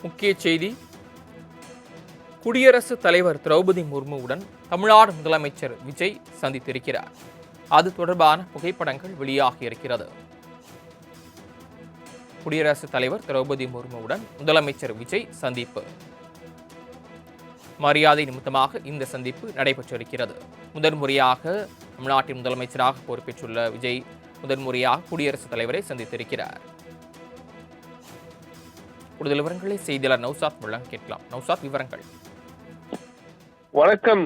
முக்கிய செய்தி. குடியரசுத் தலைவர் திரௌபதி முர்முவுடன் தமிழ்நாடு முதலமைச்சர் விஜய் சந்தித்திருக்கிறார். அது தொடர்பான புகைப்படங்கள் வெளியாகியிருக்கிறது. குடியரசுத் தலைவர் திரௌபதி முர்முவுடன் முதலமைச்சர் விஜய் சந்திப்பு. மரியாதை நிமித்தமாக இந்த சந்திப்பு நடைபெற்றிருக்கிறது. முதன்முறையாக தமிழ்நாட்டின் முதலமைச்சராக பொறுப்பேற்றுள்ள விஜய் முதன்முறையாக குடியரசுத் தலைவரை சந்தித்திருக்கிறார். கூடுதல் விவரங்களை செய்தியாளர் நௌசாத் மூலம் கேட்கலாம். நௌசாத், விவரங்கள். வணக்கம்.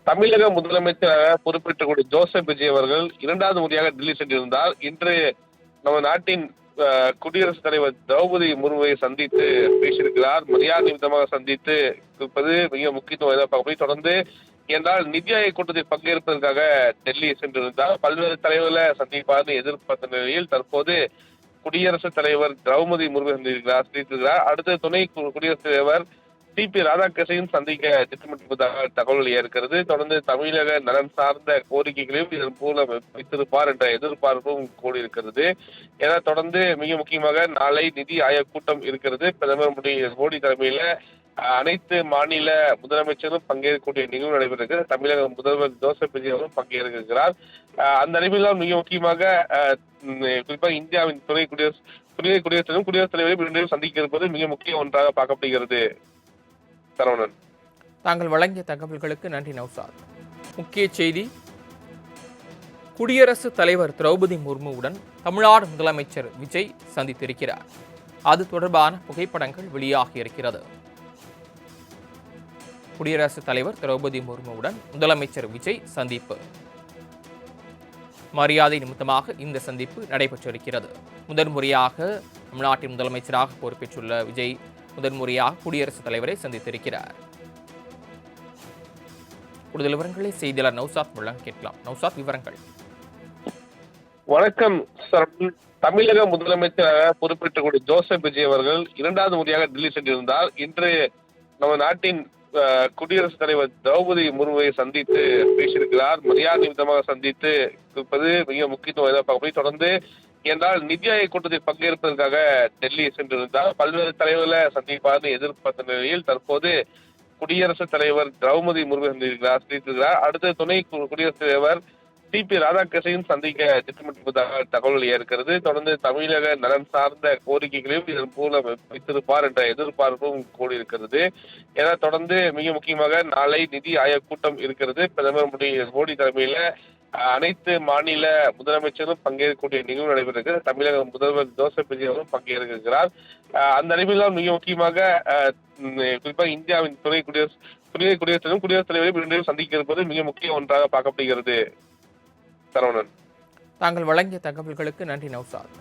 தமிழக முதலமைச்சராக பொறுப்பேற்றக்கூடிய ஜோசப் விஜய் அவர்கள் இரண்டாவது முறையாக டெல்லி சென்றிருந்தார். இன்று நம்ம நாட்டின் குடியரசுத் தலைவர் திரௌபதி முர்முவை சந்தித்து பேசியிருக்கிறார். மரியாதை நிமித்தமாக சந்தித்து இருப்பது மிக முக்கியத்துவம். தொடர்ந்து என்றால் நிதி ஆயோக் கூட்டத்தில் பங்கேற்பதற்காக டெல்லி சென்றிருந்தார். பல்வேறு தலைவர்களை சந்திப்பார் எதிர்பார்த்த நிலையில் தற்போது குடியரசுத் தலைவர் திரௌபதி முர்மு சந்தித்திருக்கிறார். அடுத்த துணை குடியரசுத் தலைவர் டி.பி. ராதாகிருஷ்ணனையும் சந்திக்க திட்டமிட்டிருப்பதாக தகவல் வெளியாகிறது. தொடர்ந்து தமிழக நலன் சார்ந்த கோரிக்கைகளையும் இதன் மூலம் வைத்திருப்பார் என்ற எதிர்பார்ப்பும் கூடியிருக்கிறது. என தொடர்ந்து மிக முக்கியமாக நாளை நிதி ஆயோக் கூட்டம் இருக்கிறது. பிரதமர் மோடி தலைமையில அனைத்து மாநில முதலமைச்சரும் பங்கேற்கக்கூடிய நிகழ்வு நடைபெறுகிறது. தமிழக முதல்வர் ஜோசப் விஜய் அவரும் பங்கேற்கிறார். அந்த நிகழ்வில் மிக முக்கியமாக குறிப்பாக இந்தியாவின் துணை குடியரசுத் தலைவரையும் சந்திக்க இருப்பது மிக முக்கிய ஒன்றாக பார்க்கப்படுகிறது. சரவணன், தாங்கள் வழங்கிய தகவல்களுக்கு நன்றி நௌசாத். முக்கிய செய்தி. குடியரசுத் தலைவர் திரௌபதி முர்முவுடன் தமிழ்நாடு முதலமைச்சர் விஜய் சந்தித்திருக்கிறார். அது தொடர்பான புகைப்படங்கள் வெளியாகியிருக்கிறது. குடியரசுத் தலைவர் திரௌபதி முர்முவுடன் முதலமைச்சர் விஜய் சந்திப்பு. மரியாதை நிமித்தமாக இந்த சந்திப்பு நடைபெற்றிருக்கிறது. முதன்முறையாக தமிழ்நாட்டின் முதலமைச்சராக பொறுப்பேற்றுள்ள விஜய் முதன்முறையாக குடியரசுத் தலைவரை சந்தித்திருக்கிறார். கூடுதல் விவரங்களை செய்தியாளர் நௌசாத் மூலம் கேட்கலாம். நௌசாத், விவரங்கள். வணக்கம். தமிழக முதலமைச்சராக பொறுப்பேற்றக்கூடிய ஜோசப் விஜய் அவர்கள் இரண்டாவது முறையாக டெல்லி சென்றிருந்தார். இன்று நம்ம நாட்டின் குடியரசுத் தலைவர் திரௌபதி முர்முவை சந்தித்து பேசியிருக்கிறார். மரியாதை நிமித்தமாக சந்தித்து இருப்பது மிக முக்கியத்துவம். தொடர்ந்து என்றால் நிதி ஆயோக் கூட்டத்தில் பங்கேற்பதற்காக டெல்லி சென்றிருந்தார். பல்வேறு தலைவர்களை சந்திப்பார் எதிர்பார்த்த நிலையில் தற்போது குடியரசுத் தலைவர் திரௌபதி முர்மு சந்தித்திருக்கிறார். அடுத்த துணை குடியரசுத் தலைவர் டி.பி. ராதாகிருஷ்ணனையும் சந்திக்க திட்டமிட்டிருப்பதாக தகவல் வெளியாகிறது. தொடர்ந்து தமிழக நலன் சார்ந்த கோரிக்கைகளையும் இதன் மூலம் வைத்திருப்பார் என்ற எதிர்பார்ப்பும் கூடியிருக்கிறது. என தொடர்ந்து மிக முக்கியமாக நாளை நிதி ஆயோக் கூட்டம் இருக்கிறது. பிரதமர் மோடி தலைமையில அனைத்து மாநில முதலமைச்சரும் பங்கேற்கக்கூடிய நிகழ்வு நடைபெறுகிறது. தமிழக முதல்வர் ஜோசப் விஜய் அவரும் பங்கேற்கிறார். அந்த நிகழ்வில் மிக முக்கியமாக குறிப்பாக இந்தியாவின் துணை குடியரசுத் தலைவரையும் சந்திக்க இருப்பது மிக முக்கிய ஒன்றாக பார்க்கப்படுகிறது. சரவணன், தாங்கள் வழங்கிய தகவல்களுக்கு நன்றி நௌசாத்.